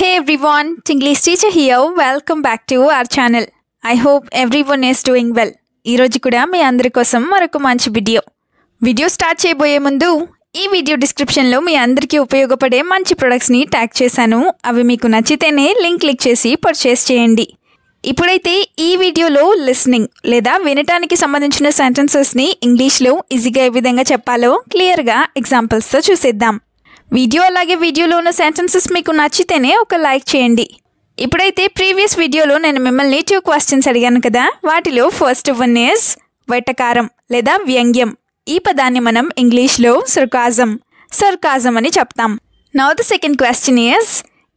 Hey everyone, Tinglish teacher here. Welcome back to our channel. I hope everyone is doing well. ఈ రోజు కూడా మీ అందరి కోసం మరొక మంచి వీడియో స్టార్ట్ చేయబోయే ముందు ఈ వీడియో డిస్క్రిప్షన్ లో మీ అందరికీ ఉపయోగపడే మంచి ప్రొడక్ట్స్ ని ట్యాగ్ చేశాను. అవి మీకు నచ్చితేనే లింక్ క్లిక్ చేసి పర్చేస్ చేయండి. ఇప్పుడైతే ఈ వీడియోలో లిసనింగ్ లేదా వినటానికి సంబంధించిన సెంటెన్సెస్ ని ఇంగ్లీష్ లో ఈజీగా ఏ విధంగా చెప్పాలో క్లియర్ గా ఎగ్జాంపుల్స్ తో చూసేద్దాం. వీడియోలో ఉన్న సెంటెన్సెస్ మీకు నచ్చితేనే ఒక లైక్ చేయండి. ఇప్పుడైతే ప్రీవియస్ వీడియోలో నేను మిమ్మల్ని 2 క్వశ్చన్స్ అడిగాను కదా. వాటిలో ఫస్ట్ వన్ ఇస్ వెటకారం లేదా వ్యంగ్యం. ఈ పదాన్ని మనం ఇంగ్లీష్లో సర్కాజం అని చెప్తాం. Now the second question is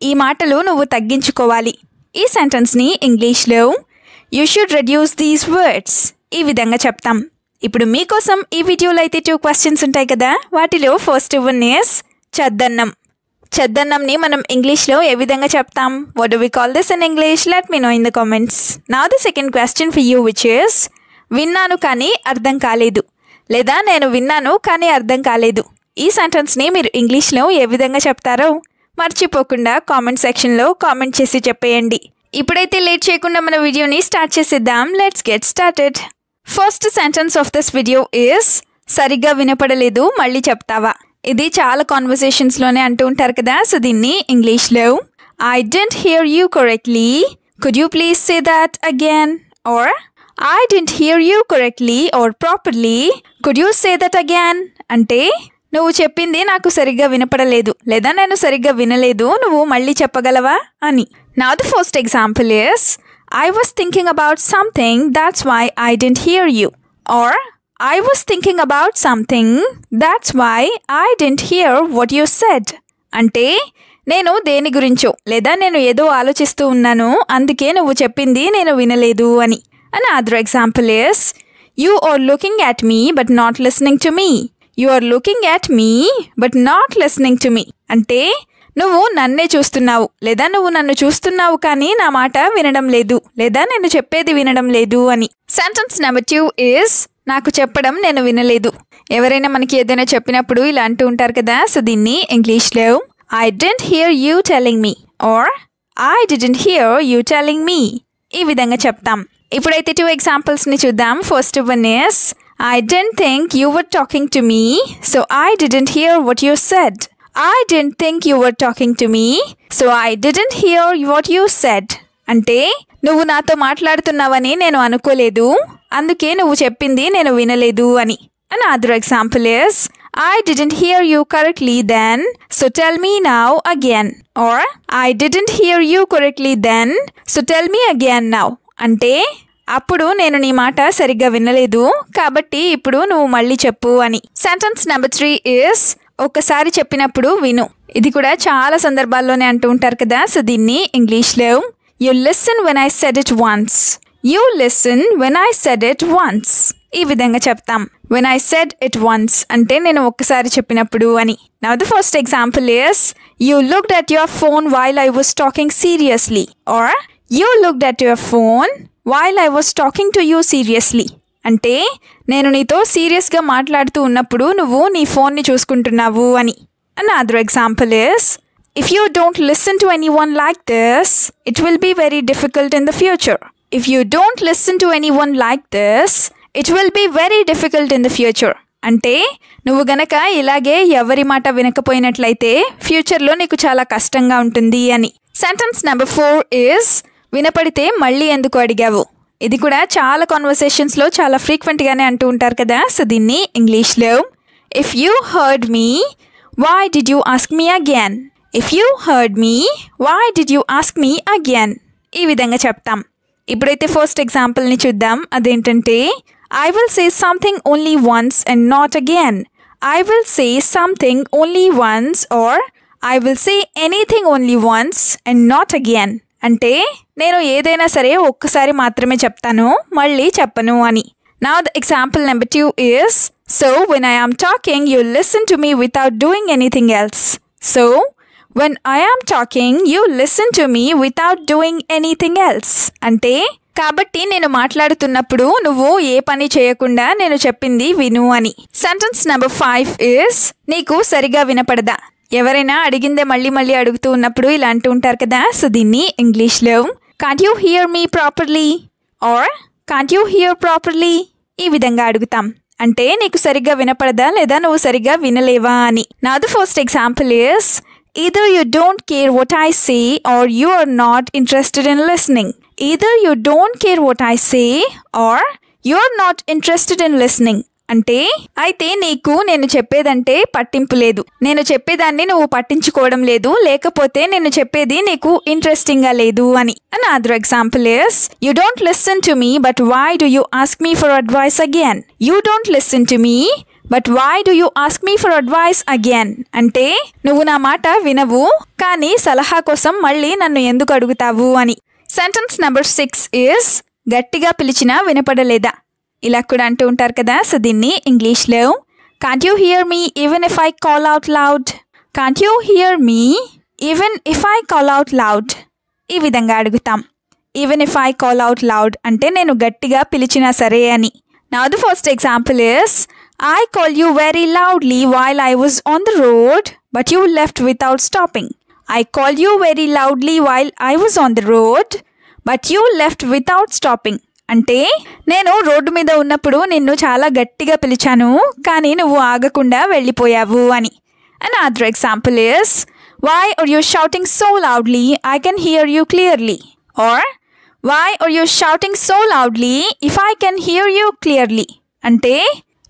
ఈ మాటలు నువ్వు తగ్గించుకోవాలి. ఈ సెంటెన్స్ని ఇంగ్లీష్లో you should reduce these words ఈ విధంగా చెప్తాం. ఇప్పుడు మీకోసం ఈ వీడియోలో అయితే 2 క్వశ్చన్స్ ఉంటాయి కదా. వాటిలో ఫస్ట్ వన్ ఇస్ చద్దన్నంని మనం ఇంగ్లీష్లో ఏ విధంగా చెప్తాం? What do we call this in English? Let me know in the comments. Now the second question for you which is విన్నాను కానీ అర్థం కాలేదు లేదా నేను విన్నాను కానీ అర్థం కాలేదు. ఈ సెంటెన్స్ని మీరు ఇంగ్లీష్లో ఏ విధంగా చెప్తారో మర్చిపోకుండా కామెంట్ సెక్షన్లో కామెంట్ చేసి చెప్పేయండి. ఇప్పుడైతే లేట్ చేయకుండా మన వీడియోని స్టార్ట్ చేసేద్దాం. Let's get started. First sentence of this video is సరిగ్గా వినపడలేదు, మళ్ళీ చెప్తావా? ఇది చాలా కాన్వర్సేషన్స్లోనే అంటూ ఉంటారు కదా. సో దీన్ని ఇంగ్లీష్లో I didn't hear you correctly, could you please say that again? Or I didn't hear you correctly or properly, could you say that again? అంటే నువ్వు చెప్పింది నాకు సరిగ్గా వినపడలేదు లేదా నేను సరిగ్గా వినలేదు, నువ్వు మళ్ళీ చెప్పగలవా అని. Now the first example is I was thinking about something that's why I didn't hear you. Or I was thinking about something, that's why I didn't hear what you said. అంటే నేను దేని గురించో లేదా నేను ఏదో ఆలోచిస్తూ ఉన్నాను, అందుకే నువ్వు చెప్పింది నేను వినలేదు అని. Another example is you are looking at me but not listening to me. You are looking at me but not listening to me. అంటే నువ్వు నన్నే చూస్తున్నావు లేదా నువ్వు నన్ను చూస్తున్నావు కానీ నా మాట వినడం లేదు లేదా నేను చెప్పేది వినడం లేదు అని. సెంటెన్స్ నెంబర్ 2 is నాకు చెప్పడం నేను వినలేదు. ఎవరైనా మనకి ఏదైనా చెప్పినప్పుడు ఇలా అంటూ ఉంటారు కదా. సో దీన్ని ఇంగ్లీష్లో I didn't hear you telling me or I didn't hear you telling me ఈ విధంగా చెప్తాం. ఇప్పుడైతే 2 ఎగ్జాంపుల్స్ని చూద్దాం. First one is I didn't think you were talking to me, so I didn't hear what you said. I didn't think you were talking to me, so I didn't hear what you said. అంటే నువ్వు నాతో మాట్లాడుతున్నావని నేను అనుకోలేదు, అందుకే నువ్వు చెప్పింది నేను వినలేదు అని. Another example is I didn't hear you correctly then, so tell me now again. Or I didn't hear you correctly then, so tell me again now. అంటే అప్పుడు నేను నీ మాట సరిగ్గా వినలేదు కాబట్టి ఇప్పుడు నువ్వు మళ్ళీ చెప్పు అని. సెంటెన్స్ నెంబర్ 3 is ఒక్కసారి చెప్పినప్పుడు విను. ఇది కూడా చాలా సందర్భాల్లోనే అంటూ ఉంటారు కదా. సో దీన్ని ఇంగ్లీష్లో you listen when I said it once. You listen when I said it once ఈ విధంగా చెప్తాం. When I said it once అంటే నేను ఒక్కసారి చెప్పినప్పుడు అని. Now the first example is you looked at your phone while I was talking seriously. Or you looked at your phone while I was talking to you seriously. అంటే నేను నీతో సీరియస్గా మాట్లాడుతూ ఉన్నప్పుడు నువ్వు నీ ఫోన్ని చూసుకుంటున్నావు అని. Another example is if you don't listen to anyone like this, it will be very difficult in the future. If you don't listen to anyone like this, it will be very difficult in the future. అంటే నువ్వు గనక ఇలాగే ఎవరి మాట వినకపోయినట్లయితే ఫ్యూచర్లో నీకు చాలా కష్టంగా ఉంటుంది అని. సెంటెన్స్ నెంబర్ 4 is వినపడితే మళ్ళీ ఎందుకు అడిగావు. ఇది కూడా చాలా కాన్వర్సేషన్స్లో చాలా ఫ్రీక్వెంట్గానే అంటూ ఉంటారు కదా. సో దీన్ని ఇంగ్లీష్లో if you heard me why did you ask me again. If you heard me why did you ask me again ఈ విధంగా చెప్తాం. ఇప్పుడైతే ఫస్ట్ ఎగ్జాంపుల్ని చూద్దాం. అదేంటంటే I will say something only once and not again. I will say something only once or I will say anything only once and not again. అంటే నేను ఏదైనా సరే ఒక్కసారి మాత్రమే చెప్తాను, మళ్ళీ చెప్పను అని. Now the example number 2 is so when I am talking you listen to me without doing anything else. So when I am talking you listen to me without doing anything else. అంటే కాబట్టి నేను మాట్లాడుతున్నప్పుడు నువ్వు ఏ పని చేయకుండా నేను చెప్పింది విను అని. సెంటెన్స్ నెంబర్ 5 is నీకు సరిగా వినపడదా. ఎవరైనా అడిగిందే మళ్ళీ మళ్ళీ అడుగుతూ ఉన్నప్పుడు ఇలా అంటూ ఉంటారు కదా. సో దీన్ని ఇంగ్లీష్లో can't you here me properly are can't you here properly ఈ విధంగా అడుగుతాం. అంటే నీకు సరిగ్గా వినపడదా లేదా నువ్వు సరిగ్గా వినలేవా అని. నా the first example is either you don't care what I say or you are not interested in listening. Either you don't care what I say or you are not interested in listening. అంటే అయితే నీకు నేను చెప్పేదంటే పట్టింపు లేదు, నేను చెప్పేదాన్ని నువ్వు పట్టించుకోవడం లేదు, లేకపోతే నేను చెప్పేది నీకు ఇంట్రెస్టింగ్గా లేదు అని. Another example is you don't listen to me but why do you ask me for advice again? You don't listen to me but why do you ask me for advice again? అంటే నువ్వు నా మాట వినవు కానీ సలహా కోసం మళ్ళీ నన్ను ఎందుకు అడుగుతావు అని. సెంటెన్స్ నెంబర్ 6 ఇస్ గట్టిగా పిలిచినా వినపడలేదా ఇలా కూడా అంటూ ఉంటారు కదా. సో దీన్ని ఇంగ్లీష్లో can't you here me even if I call out loud. Can't you here me even if I call out loud ఈ విధంగా అడుగుతాం. Even if I call out loud అంటే నేను గట్టిగా పిలిచినా సరే అని. Now the first example is I called you very loudly while I was on the road, but you left without stopping. I called you very loudly while I was on the road, but you left without stopping. అంటే నేను road మీద ఉన్నప్పుడు నిన్ను చాలా గట్టిగా పిలిచాను కానీ నువ్వు ఆగకుండా వెళ్ళిపోయావు అని. Another example is why are you shouting so loudly? I can hear you clearly. Or why are you shouting so loudly if I can hear you clearly? అంటే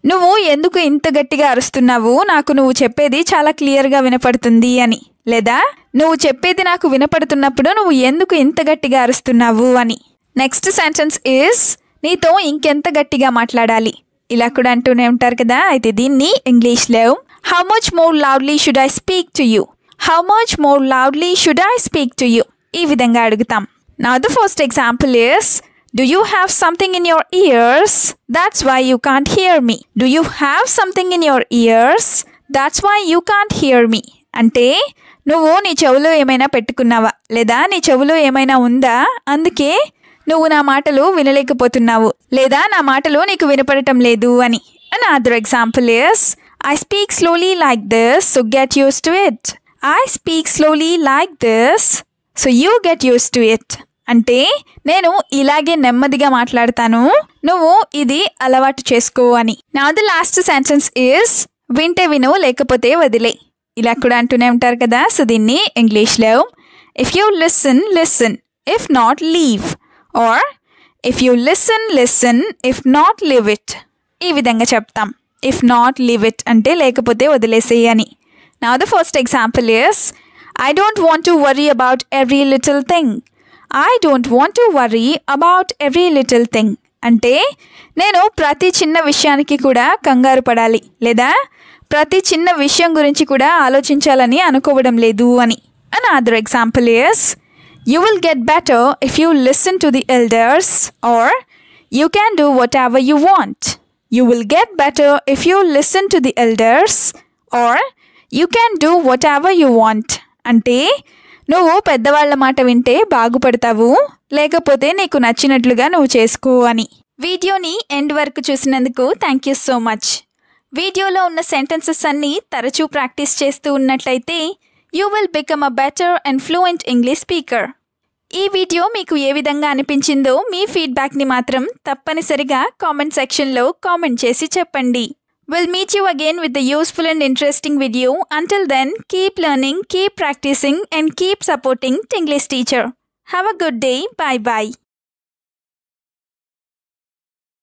నువ్వు ఎందుకు ఇంత గట్టిగా అరుస్తున్నావు, నాకు నువ్వు చెప్పేది చాలా క్లియర్గా వినపడుతుంది అని. లేదా నువ్వు చెప్పేది నాకు వినపడుతున్నప్పుడు నువ్వు ఎందుకు ఇంత గట్టిగా అరుస్తున్నావు అని. నెక్స్ట్ సెంటెన్స్ ఈస్ నీతో ఇంకెంత గట్టిగా మాట్లాడాలి ఇలా కూడా అంటూనే ఉంటారు కదా. అయితే దీన్ని ఇంగ్లీష్లో how much more loudly should I speak to you. How much more loudly should I speak to you ఈ విధంగా అడుగుతాం. Now the first example is do you have something in your ears? That's why you can't hear me. Do you have something in your ears? That's why you can't hear me. అంటే నువ్వు నీ చెవులో ఏమైనా పెట్టుకున్నావా లేదా నీ చెవులో ఏమైనా ఉందా అందుకే నువ్వు నా మాటలు వినలేకపోతున్నావు లేదా నా మాటలు నీకు వినపడటం లేదు అని. Another example is I speak slowly like this so get used to it. I speak slowly like this so you get used to it. అంటే నేను ఇలాగే నెమ్మదిగా మాట్లాడతాను నువ్వు ఇది అలవాటు చేసుకో అని. నా ది లాస్ట్ సెంటెన్స్ ఈస్ వింటే విను లేకపోతే వదిలే ఇలా కూడా అంటూనే ఉంటారు కదా. సో దీన్ని ఇంగ్లీష్లో if you listen listen if not leave are if you listen listen if not live it ఈ విధంగా చెప్తాం. ఇఫ్ నాట్ లివ్ ఇట్ అంటే లేకపోతే వదిలేసేయి అని. నా the first example is I don't want to worry about every little thing. I don't want to worry about every little thing. అంటే నేను ప్రతి చిన్న విషయానికి కూడా కంగారు పడాలి లేదా ప్రతి చిన్న విషయం గురించి కూడా ఆలోచించాలని అనుకోవడం లేదు అని. Another example is you will get better if you listen to the elders or you can do whatever you want. You will get better if you listen to the elders or you can do whatever you want. అంటే నువ్వు పెద్దవాళ్ల మాట వింటే బాగుపడతావు లేకపోతే నీకు నచ్చినట్లుగా నువ్వు చేసుకో అని. వీడియోని ఎండ్ వరకు చూసినందుకు థ్యాంక్ యూ సో మచ్. వీడియోలో ఉన్న సెంటెన్సెస్ అన్నీ తరచూ ప్రాక్టీస్ చేస్తూ ఉన్నట్లయితే you will become a better and fluent English speaker. ఈ వీడియో మీకు ఏ విధంగా అనిపించిందో మీ ఫీడ్బ్యాక్ని మాత్రం తప్పనిసరిగా కామెంట్ సెక్షన్లో కామెంట్ చేసి చెప్పండి. We'll meet you again with a useful and interesting video. Until then, keep learning, keep practicing and keep supporting Tinglish Teacher. Have a good day. Bye-bye.